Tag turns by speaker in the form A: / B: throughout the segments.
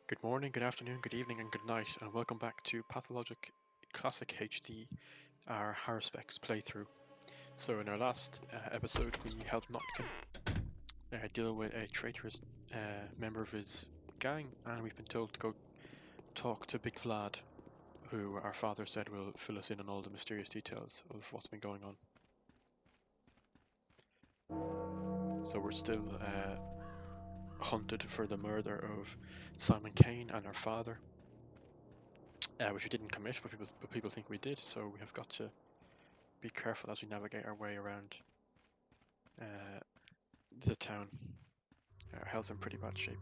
A: Good morning, good afternoon, good evening, and good night, and welcome back to Pathologic Classic HD, our Haruspex playthrough. So, in our last episode, we helped Notkin deal with a traitorous member of his gang, and we've been told to go talk to Big Vlad, who our father said will fill us in on all the mysterious details of what's been going on. So, we're still hunted for the murder of Simon Kane and our father. Which we didn't commit, but people think we did, so we have got to be careful as we navigate our way around uh, the town. Our health's in pretty bad shape.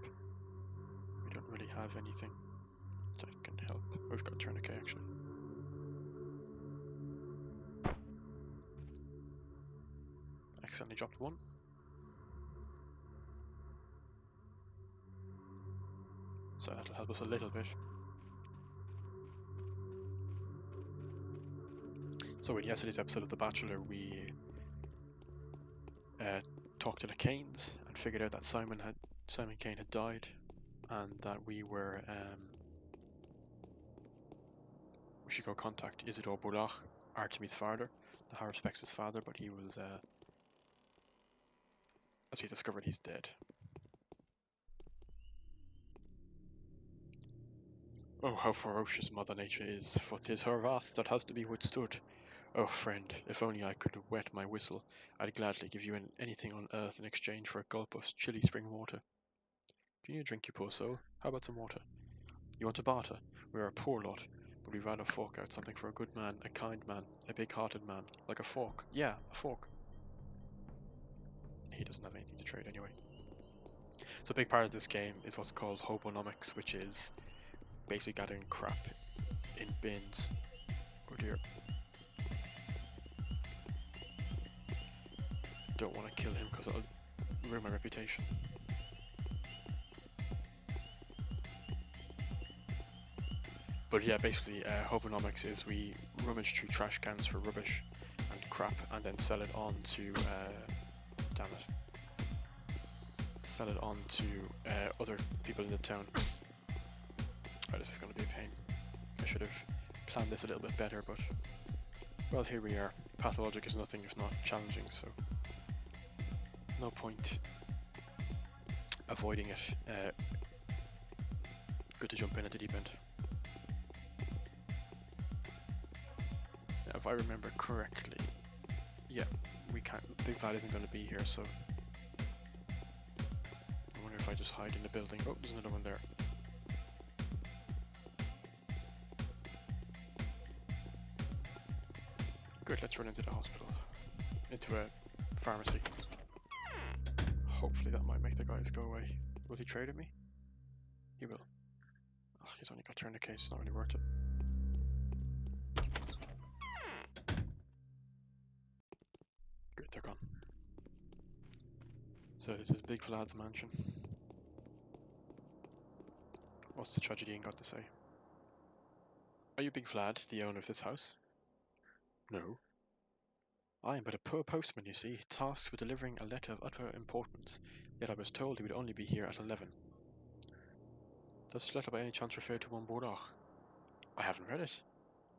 A: We don't really have anything that can help. We've got a tourniquet actually. Accidentally dropped one. So that'll help us a little bit. So in yesterday's episode of The Bachelor, we talked to the Kanes and figured out that Simon Kane had died, and that we should go contact Isidore Burakh, Artemy's father, the Haruspex' father, but he was, as we discovered, he's dead. Oh, how ferocious Mother Nature is, for 'tis her wrath that has to be withstood. Oh, friend, if only I could wet my whistle, I'd gladly give you anything on earth in exchange for a gulp of chilly spring water. Do you need a drink, you poor soul? How about some water? You want to barter? We're a poor lot, but we'd rather fork out something for a good man, a kind man, a big-hearted man, like a fork. Yeah, a fork. He doesn't have anything to trade anyway. So a big part of this game is what's called hobonomics, which is basically gathering crap in bins. Oh dear. Don't want to kill him because it'll ruin my reputation. But yeah, basically, hobonomics is we rummage through trash cans for rubbish and crap, and then sell it on to, damn it, sell it on to other people in the town. Oh, this is going to be a pain. I should have planned this a little bit better, but well, here we are. Pathologic is nothing if not challenging, so no point avoiding it. Good to jump in at the deep end. Now, if I remember correctly, yeah, we can't. Big Val isn't going to be here, so I wonder if I just hide in the building. Oh, there's another one there. Good, let's run into the hospital. Into a pharmacy. Hopefully that might make the guys go away. Will he trade with me? He will. Oh, he's only got tourniquets, it's not really worth it. Good, they're gone. So this is Big Vlad's mansion. What's the tragedy got to say? Are you Big Vlad, the owner of this house? No. I am but a poor postman, you see, tasked with delivering a letter of utter importance, yet I was told he would only be here at 11. Does this letter by any chance refer to one Burakh? I haven't read it.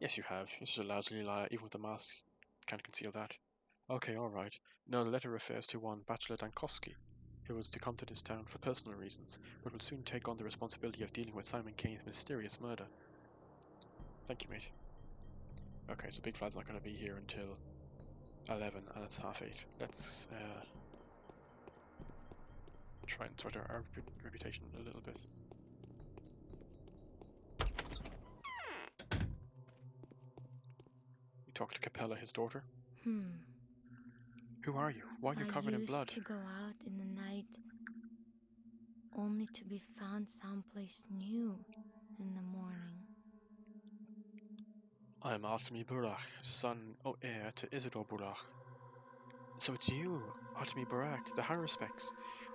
A: Yes, you have. You're such a lousy liar, even with the mask. Can't conceal that. Okay, alright. No, the letter refers to one Bachelor Dankovsky, who was to come to this town for personal reasons, but will soon take on the responsibility of dealing with Simon Kane's mysterious murder. Thank you, mate. Okay, so Big Vlad's not going to be here until 11, and it's 8:30. Let's try and sort our reputation a little bit. You talk to Capella, his daughter. Who are you? Why are you covered in blood?
B: I used to go out in the night, only to be found someplace new in the morning.
A: I am Artemy Burakh, son or heir to Isidore Burakh. So it's you, Artemy Burakh, the Haruspex.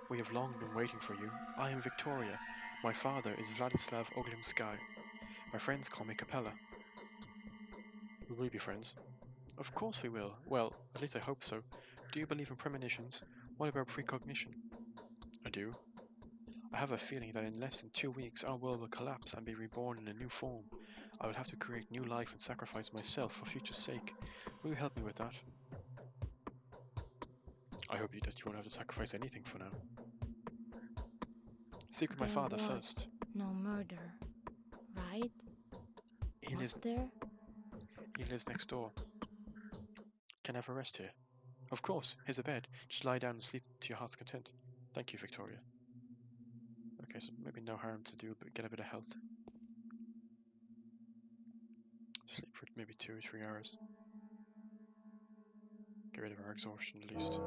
A: We have long been waiting for you. I am Victoria. My father is Vladislav Oglimsky. My friends call me Capella. Will we be friends? Of course we will. Well, at least I hope so. Do you believe in premonitions? What about precognition? I do. I have a feeling that in less than 2 weeks our world will collapse and be reborn in a new form. I will have to create new life and sacrifice myself for future's sake. Will you help me with that? I hope that you won't have to sacrifice anything for now. Speak with my
B: There
A: father
B: was
A: first.
B: no murder, right?
A: He
B: Was
A: lives
B: there?
A: he lives next door. Can I have a rest here? Of course, here's a bed. Just lie down and sleep to your heart's content. Thank you, Victoria. Okay, so maybe no harm to do, but get a bit of health. Sleep for maybe 2 or 3 hours. Get rid of our exhaustion at least.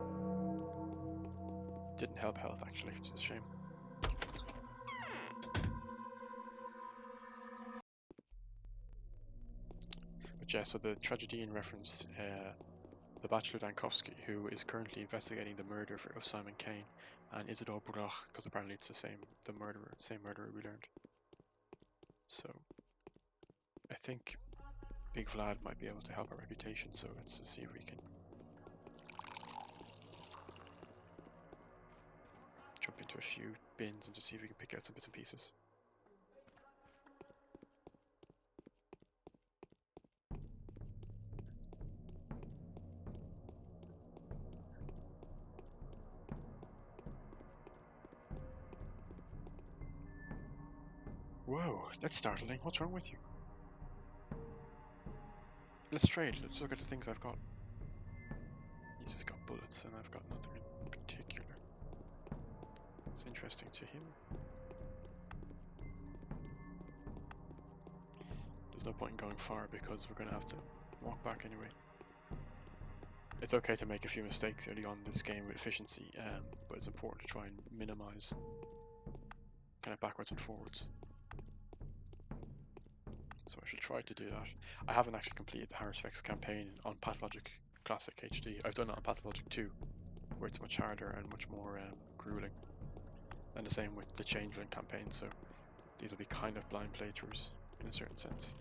A: Didn't help health actually, which is a shame. But yeah, so the tragedian referenced the Bachelor Dankowski, who is currently investigating the murder of Simon Kane and Isidore Burakh, because apparently it's same murderer we learned. So I think Big Vlad might be able to help our reputation, so let's see if we can jump into a few bins and just see if we can pick out some bits and pieces. Whoa, that's startling. What's wrong with you? Let's trade. Let's look at the things I've got. He's just got bullets and I've got nothing in particular. It's interesting to him. There's no point in going far because we're going to have to walk back anyway. It's okay to make a few mistakes early on in this game with efficiency, but it's important to try and minimize kind of backwards and forwards. So I should try to do that. I haven't actually completed the Haruspex campaign on Pathologic Classic HD. I've done it on Pathologic 2, where it's much harder and much more grueling. And the same with the Changeling campaign, so these will be kind of blind playthroughs in a certain sense.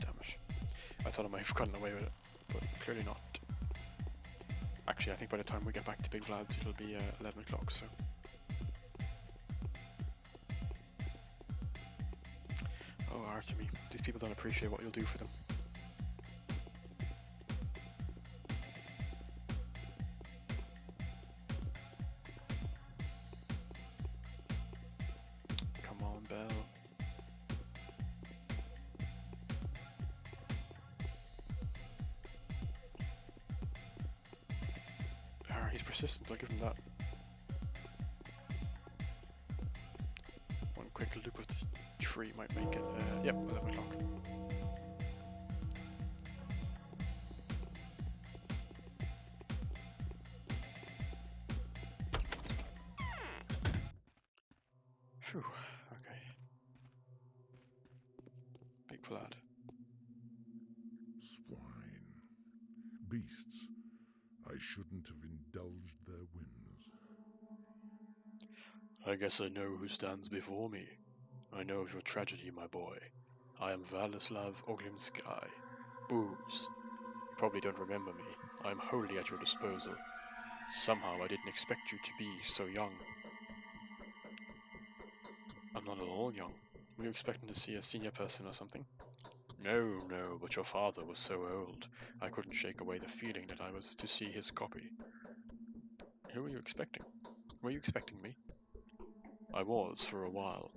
A: Damn it. I thought I might have gotten away with it, but clearly not. Actually, I think by the time we get back to Big Vlad's, it'll be 11 o'clock, so... Oh, Artemy. These people don't appreciate what you'll do for them. Come on, Belle. He's persistent, I'll give him that. One quick loop of the tree might make it. Yep, 11 o'clock. Phew, okay. Big Vlad.
C: Swine. Beasts. I shouldn't have indulged their whims.
A: I guess I know who stands before me. I know of your tragedy, my boy. I am Vladislav Oglimsky. Booze. You probably don't remember me. I am wholly at your disposal. Somehow I didn't expect you to be so young. I'm not at all young. Were you expecting to see a senior person or something? No, no, but your father was so old. I couldn't shake away the feeling that I was to see his copy. Who were you expecting? Were you expecting me? I was, for a while.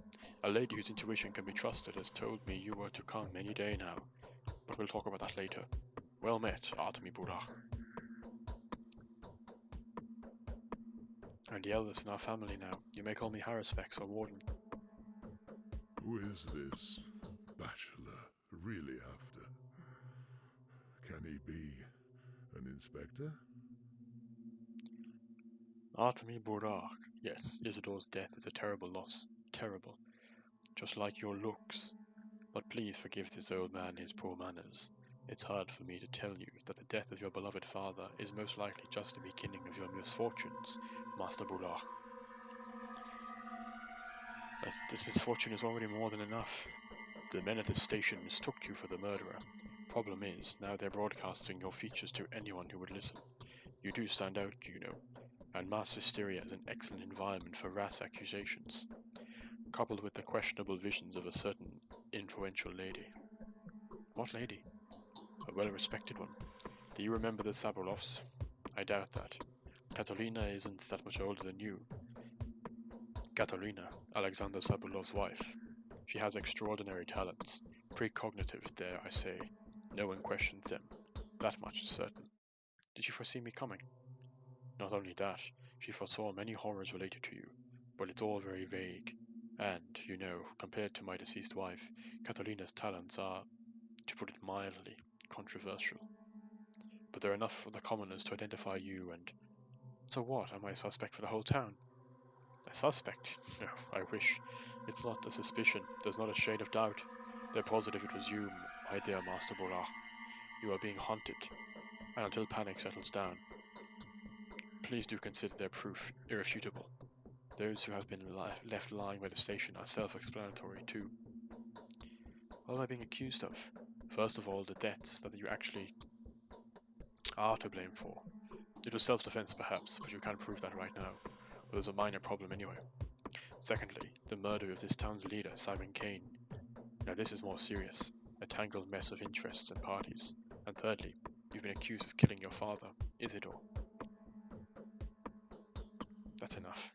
A: A lady whose intuition can be trusted has told me you were to come any day now. But we'll talk about that later. Well met, Artemy Burakh. I'm the eldest in our family now. You may call me Haruspex or Warden.
C: Who is this Bachelor really after? Can he be an inspector?
A: Artemy Burakh. Yes, Isidore's death is a terrible loss. Terrible. Just like your looks. But please forgive this old man his poor manners. It's hard for me to tell you that the death of your beloved father is most likely just the beginning of your misfortunes, Master Burakh. This misfortune is already more than enough. The men at the station mistook you for the murderer. Problem is, now they're broadcasting your features to anyone who would listen. You do stand out, you know, and mass hysteria is an excellent environment for rash accusations, coupled with the questionable visions of a certain influential lady. What lady? A well-respected one. Do you remember the Sabulovs? I doubt that. Catalina isn't that much older than you. Catalina, Alexander Sabulov's wife. She has extraordinary talents. Precognitive, dare I say. No one questions them. That much is certain. Did she foresee me coming? Not only that, she foresaw many horrors related to you, but it's all very vague. And, you know, compared to my deceased wife, Catalina's talents are, to put it mildly, controversial. But they're enough for the commoners to identify you and... So what, am I a suspect for the whole town? A suspect? No, I wish. It's not a suspicion, there's not a shade of doubt. They're positive it was you, my dear Master Burakh. You are being hunted, and until panic settles down, please do consider their proof irrefutable. Those who have been left lying by the station are self-explanatory too. What am I being accused of? First of all, the deaths that you actually are to blame for. It was self-defense perhaps, but you can't prove that right now. But there's a minor problem anyway. Secondly, the murder of this town's leader, Simon Kane. Now this is more serious, a tangled mess of interests and parties. And thirdly, you've been accused of killing your father, Isidore. That's enough.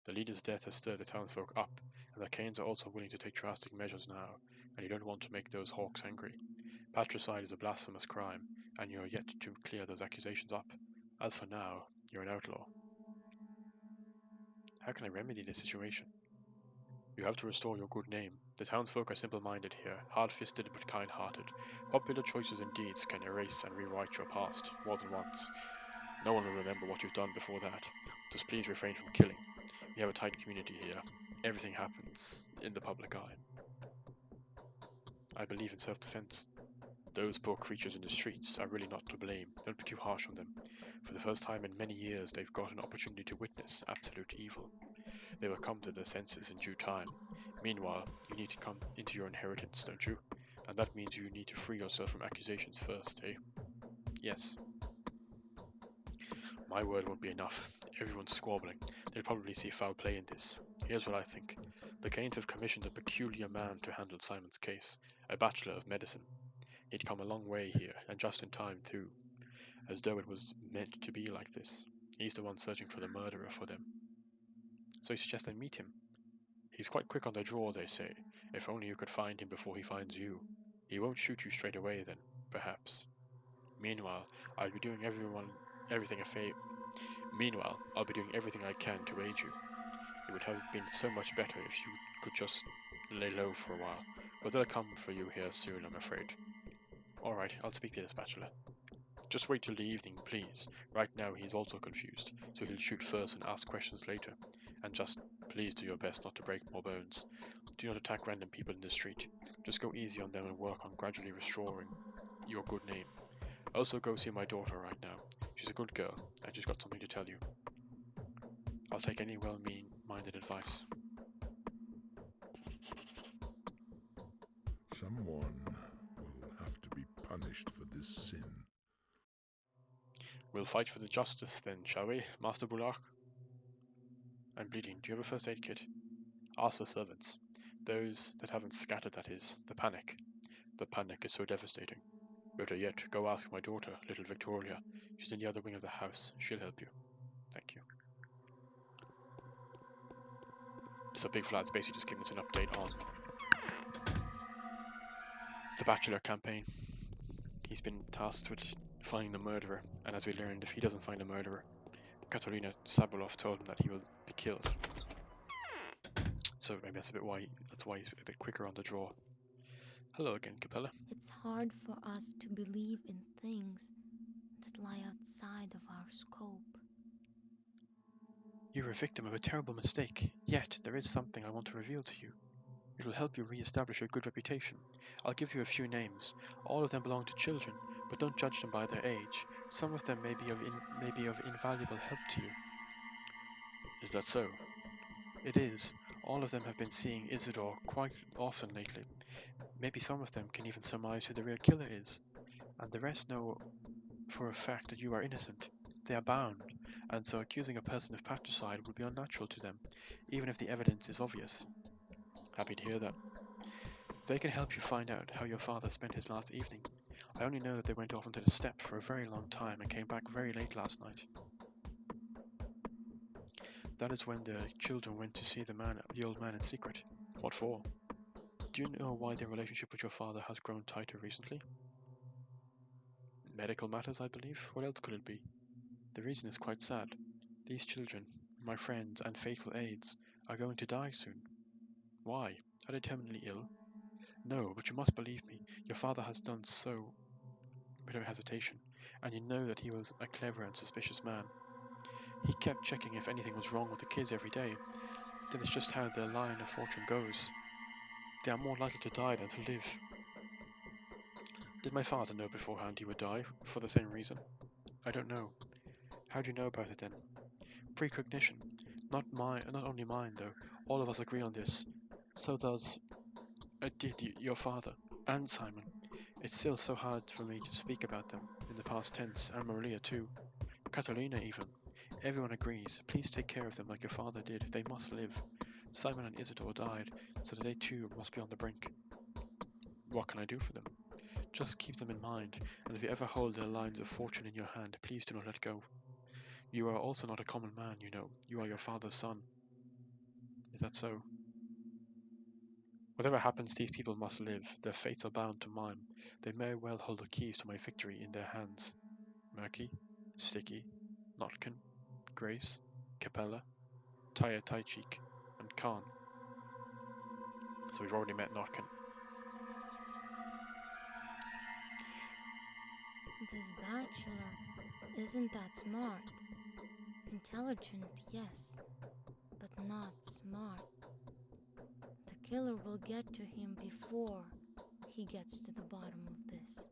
A: The leader's death has stirred the townsfolk up, and the Kanes are also willing to take drastic measures now, and you don't want to make those hawks angry. Patricide is a blasphemous crime, and you are yet to clear those accusations up. As for now, you're an outlaw. How can I remedy the situation? You have to restore your good name. The townsfolk are simple-minded here, hard-fisted but kind-hearted. Popular choices and deeds can erase and rewrite your past, more than once. No one will remember what you've done before that. Just please refrain from killing. We have a tight community here. Everything happens in the public eye. I believe in self-defense. Those poor creatures in the streets are really not to blame. Don't be too harsh on them. For the first time in many years, they've got an opportunity to witness absolute evil. They will come to their senses in due time. Meanwhile, you need to come into your inheritance, don't you? And that means you need to free yourself from accusations first, eh? Yes. My word won't be enough. Everyone's squabbling. They'll probably see foul play in this. Here's what I think. The Kanes have commissioned a peculiar man to handle Simon's case, a Bachelor of Medicine. He'd come a long way here, and just in time too, as though it was meant to be like this. He's the one searching for the murderer for them. So you suggest I meet him? He's quite quick on the draw, they say. If only you could find him before he finds you. He won't shoot you straight away then, perhaps. Meanwhile, I'll be doing everything a favor. Meanwhile, I'll be doing everything I can to aid you. It would have been so much better if you could just lay low for a while, but they'll come for you here soon, I'm afraid. Alright, I'll speak to this bachelor. Just wait till the evening, please. Right now he's also confused, so he'll shoot first and ask questions later. And just please do your best not to break more bones. Do not attack random people in the street. Just go easy on them and work on gradually restoring your good name. Also go see my daughter right now. She's a good girl, and she's got something to tell you. I'll take any well-minded advice.
C: Someone will have to be punished for this sin.
A: We'll fight for the justice then, shall we, Master Burakh? I'm bleeding. Do you have a first aid kit? Ask the servants. Those that haven't scattered, that is. The panic. The panic is so devastating. Better yet, go ask my daughter, little Victoria. She's in the other wing of the house. She'll help you. Thank you. So Big Flat's basically just giving us an update on the Bachelor campaign. He's been tasked with finding the murderer, and as we learned, if he doesn't find the murderer, Katerina Sabulov told him that he will be killed. So maybe that's why he's a bit quicker on the draw. Hello again, Capella.
B: It's hard for us to believe in things that lie outside of our scope.
A: You're a victim of a terrible mistake, yet there is something I want to reveal to you. It will help you re-establish your good reputation. I'll give you a few names. All of them belong to children, but don't judge them by their age. Some of them may be of invaluable help to you. Is that so? It is. All of them have been seeing Isidore quite often lately. Maybe some of them can even surmise who the real killer is, and the rest know for a fact that you are innocent. They are bound, and so accusing a person of patricide would be unnatural to them, even if the evidence is obvious. Happy to hear that. They can help you find out how your father spent his last evening. I only know that they went off onto the steppe for a very long time and came back very late last night. That is when the children went to see the old man in secret. What for? Do you know why their relationship with your father has grown tighter recently? Medical matters, I believe. What else could it be? The reason is quite sad. These children, my friends and faithful aides, are going to die soon. Why? Are they terminally ill? No, but you must believe me. Your father has done so without hesitation, and you know that he was a clever and suspicious man. He kept checking if anything was wrong with the kids every day. Then it's just how the line of fortune goes. They are more likely to die than to live. Did my father know beforehand he would die for the same reason? I don't know. How do you know about it then? Precognition. Not only mine though. All of us agree on this. So does your father and Simon. It's still so hard for me to speak about them in the past tense, and Maria too. Catalina even. Everyone agrees. Please take care of them like your father did. They must live. Simon and Isidore died, so they too must be on the brink. What can I do for them? Just keep them in mind, and if you ever hold their lines of fortune in your hand, please do not let go. You are also not a common man, you know. You are your father's son. Is that so? Whatever happens, these people must live. Their fates are bound to mine. They may well hold the keys to my victory in their hands. Murky, Sticky, Notkin, Grace, Capella, Taya Taichik, and Khan. So we've already met Notkin.
B: This bachelor isn't that smart. Intelligent, yes, but not smart. The killer will get to him before he gets to the bottom of this.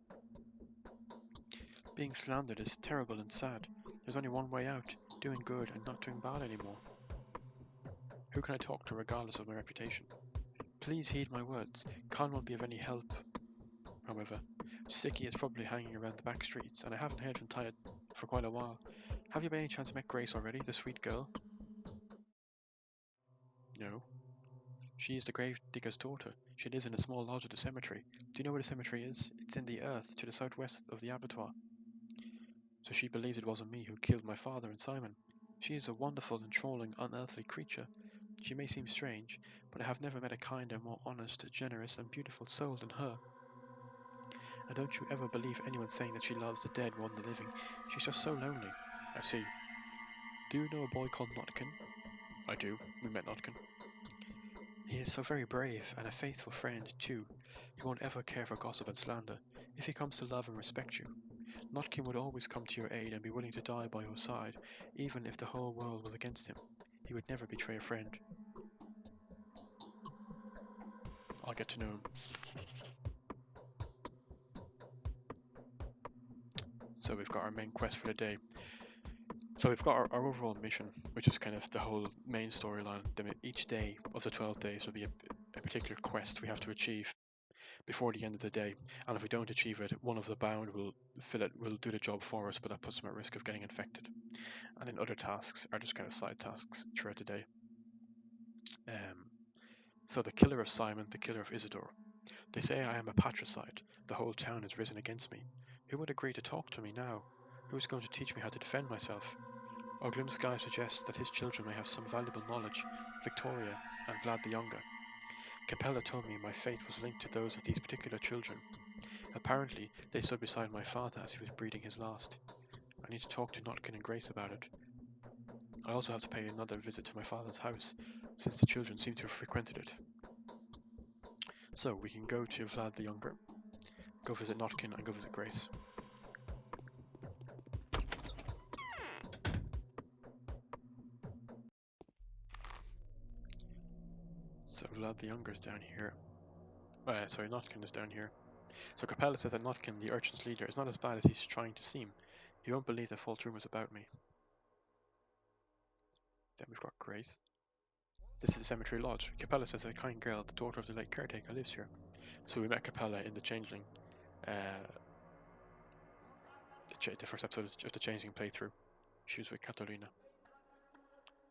A: Being slandered is terrible and sad. There's only one way out, doing good and not doing bad anymore. Who can I talk to regardless of my reputation? Please heed my words. Khan won't be of any help, however. Sticky is probably hanging around the back streets, and I haven't heard from Taya for quite a while. Have you by any chance met Grace already, the sweet girl? No. She is the grave digger's daughter. She lives in a small lodge at the cemetery. Do you know where the cemetery is? It's in the earth, to the southwest of the abattoir. So she believes it wasn't me who killed my father and Simon. She is a wonderful, enthralling, unearthly creature. She may seem strange, but I have never met a kinder, more honest, generous, and beautiful soul than her. And don't you ever believe anyone saying that she loves the dead more than the living. She's just so lonely. I see. Do you know a boy called Notkin? I do. We met Notkin. He is so very brave, and a faithful friend, too. He won't ever care for gossip and slander, if he comes to love and respect you. Notkin would always come to your aid and be willing to die by your side, even if the whole world was against him. He would never betray a friend. I'll get to know him. So we've got our main quest for the day. So we've got our overall mission, which is kind of the whole main storyline. Then each day of the 12 days will be a particular quest we have to achieve before the end of the day. And if we don't achieve it, one of the bound will will do the job for us, but that puts them at risk of getting infected. And then other tasks are just kind of side tasks throughout the day. So the killer of Simon, the killer of Isidore. They say I am a patricide. The whole town has risen against me. Who would agree to talk to me now? Who is going to teach me how to defend myself? Oglimsky suggests that his children may have some valuable knowledge, Victoria and Vlad the Younger. Capella told me my fate was linked to those of these particular children. Apparently, they stood beside my father as he was breathing his last. I need to talk to Notkin and Grace about it. I also have to pay another visit to my father's house, since the children seem to have frequented it. So we can go to Vlad the Younger, go visit Notkin, and go visit Grace. So Vlad the Younger is down here. Sorry, Notkin is down here. So Capella says that Notkin, the urchin's leader, is not as bad as he's trying to seem. He won't believe the false rumors about me. Then we've got Grace. This is the cemetery lodge. Capella says a kind girl, the daughter of the late caretaker, lives here. So we met Capella in the Changeling, the first episode of the Changeling playthrough. She was with Catalina.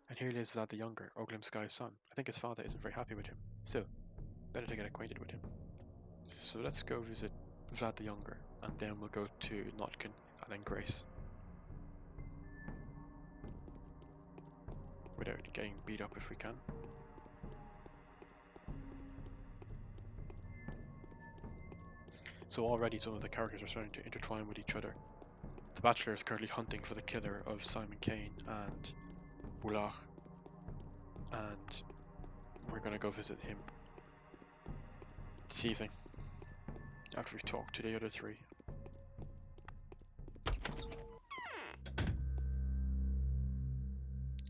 A: And here lives Vlad the Younger, Oglim Sky's son. I think his father isn't very happy with him. Still, better to get acquainted with him. So let's go visit Vlad the Younger, and then we'll go to Notkin and then Grace. Without getting beat up if we can. So already some of the characters are starting to intertwine with each other. The Bachelor is currently hunting for the killer of Simon Kane and Burakh, and we're going to go visit him this evening after we've talked to the other three.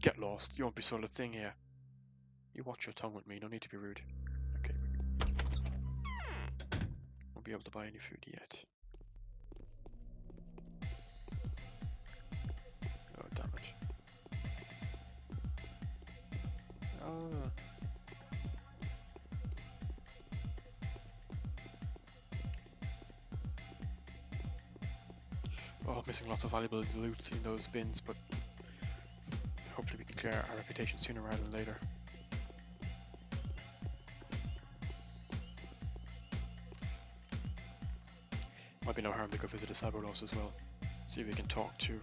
A: Get lost, you won't be sold a thing here. You watch your tongue with me, no need to be rude. Okay, won't be able to buy any food yet. Oh, damn it. Oh. Oh, missing lots of valuable loot in those bins, but hopefully we can clear our reputation sooner rather than later. Might be no harm to go visit the Saboros as well. See if we can talk to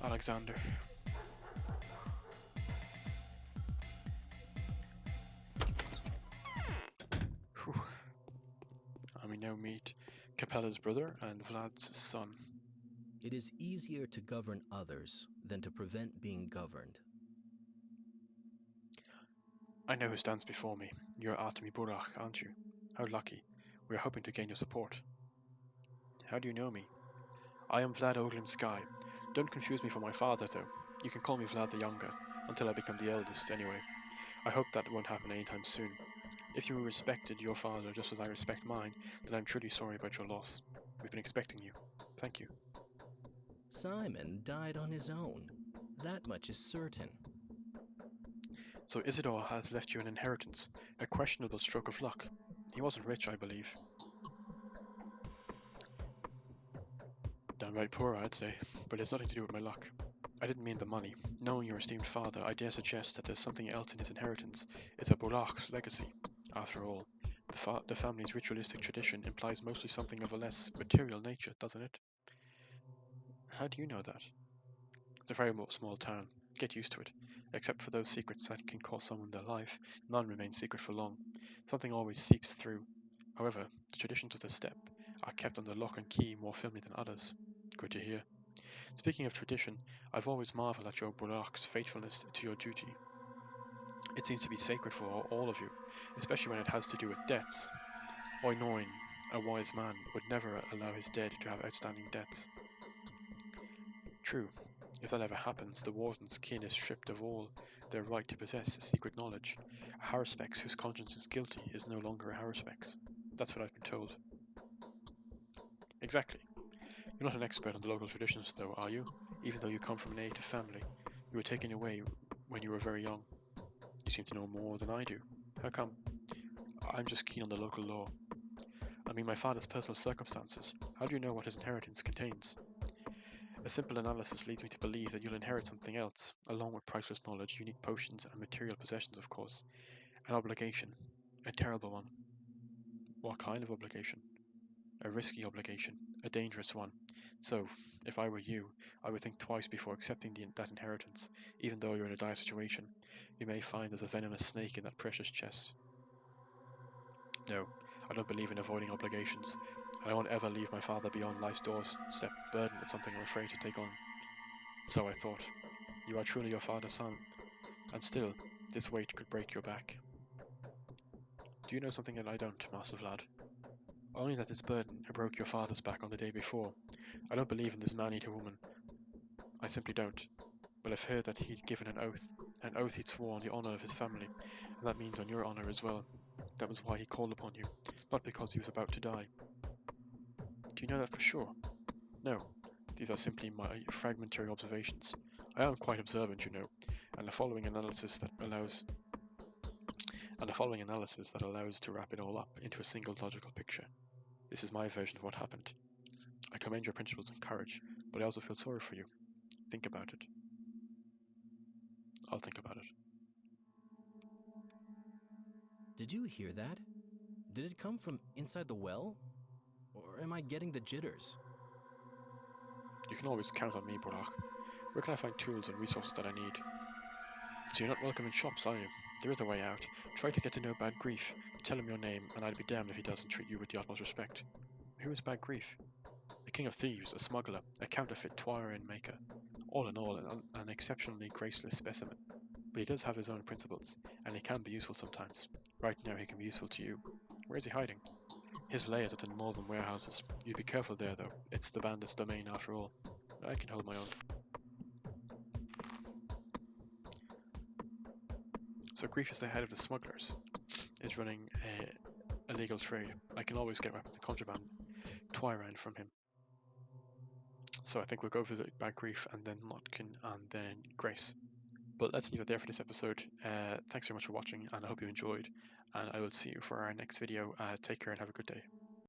A: Alexander. Whew. And we now meet Capella's brother and Vlad's son.
D: It is easier to govern others than to prevent being governed.
A: I know who stands before me. You're Artemy Burakh, aren't you? How lucky. We are hoping to gain your support. How do you know me? I am Vlad Oglim Sky. Don't confuse me for my father, though. You can call me Vlad the Younger, until I become the eldest, anyway. I hope that won't happen anytime soon. If you respected your father just as I respect mine, then I'm truly sorry about your loss. We've been expecting you. Thank you.
D: Simon died on his own. That much is certain.
A: So Isidore has left you an inheritance, a questionable stroke of luck. He wasn't rich, I believe. Downright poor, I'd say, but it's nothing to do with my luck. I didn't mean the money. Knowing your esteemed father, I dare suggest that there's something else in his inheritance. It's a Burakh's legacy. After all, the family's ritualistic tradition implies mostly something of a less material nature, doesn't it? How do you know that? It's a very small town. Get used to it. Except for those secrets that can cost someone their life, none remain secret for long. Something always seeps through. However, the traditions of the steppe are kept under lock and key more firmly than others. Good to hear. Speaking of tradition, I've always marveled at your Burakh's faithfulness to your duty. It seems to be sacred for all of you, especially when it has to do with debts. Oinoin, a wise man, would never allow his dead to have outstanding debts. True, if that ever happens, the warden's kin is stripped of all their right to possess secret knowledge. A Haruspex whose conscience is guilty is no longer a Haruspex. That's what I've been told. Exactly. You're not an expert on the local traditions, though, are you? Even though you come from an native family, you were taken away when you were very young. You seem to know more than I do. How come? I'm just keen on the local law. I mean my father's personal circumstances. How do you know what his inheritance contains? A simple analysis leads me to believe that you'll inherit something else, along with priceless knowledge, unique potions, and material possessions, of course. An obligation. A terrible one. What kind of obligation? A risky obligation. A dangerous one. So, if I were you, I would think twice before accepting that inheritance, even though you're in a dire situation. You may find there's a venomous snake in that precious chest. No, I don't believe in avoiding obligations. I won't ever leave my father beyond life's doorstep burdened with something I'm afraid to take on. So I thought. You are truly your father's son, and still, this weight could break your back. Do you know something that I don't, Master Vlad? Only that this burden broke your father's back on the day before. I don't believe in this man-eater woman. I simply don't. But I've heard that he'd given an oath he'd swore on the honor of his family, and that means on your honor as well. That was why he called upon you, not because he was about to die. Do you know that for sure? No, these are simply my fragmentary observations. I am quite observant, you know, and the following analysis that allows to wrap it all up into a single logical picture. This is my version of what happened. I commend your principles and courage, but I also feel sorry for you. Think about it. I'll think about it.
D: Did you hear that? Did it come from inside the well? Or am I getting the jitters?
A: You can always count on me, Burakh. Where can I find tools and resources that I need? So you're not welcome in shops, are you? There is a way out. Try to get to know Bad Grief. Tell him your name, and I'd be damned if he doesn't treat you with the utmost respect. Who is Bad Grief? A king of thieves, a smuggler, a counterfeit Tuarean maker. All in all, an exceptionally graceless specimen. But he does have his own principles, and he can be useful sometimes. Right now he can be useful to you. Where is he hiding? His lair is at the northern warehouses. You'd be careful there, though. It's the bandit's domain after all. I can hold my own. So Grief is the head of the smugglers. Is running a illegal trade. I can always get weapons and contraband Tuarean from him. So I think we'll go visit Bad Grief and then Lotkin and then Grace. But let's leave it there for this episode. Thanks very much for watching, and I hope you enjoyed. And I will see you for our next video. Take care and have a good day.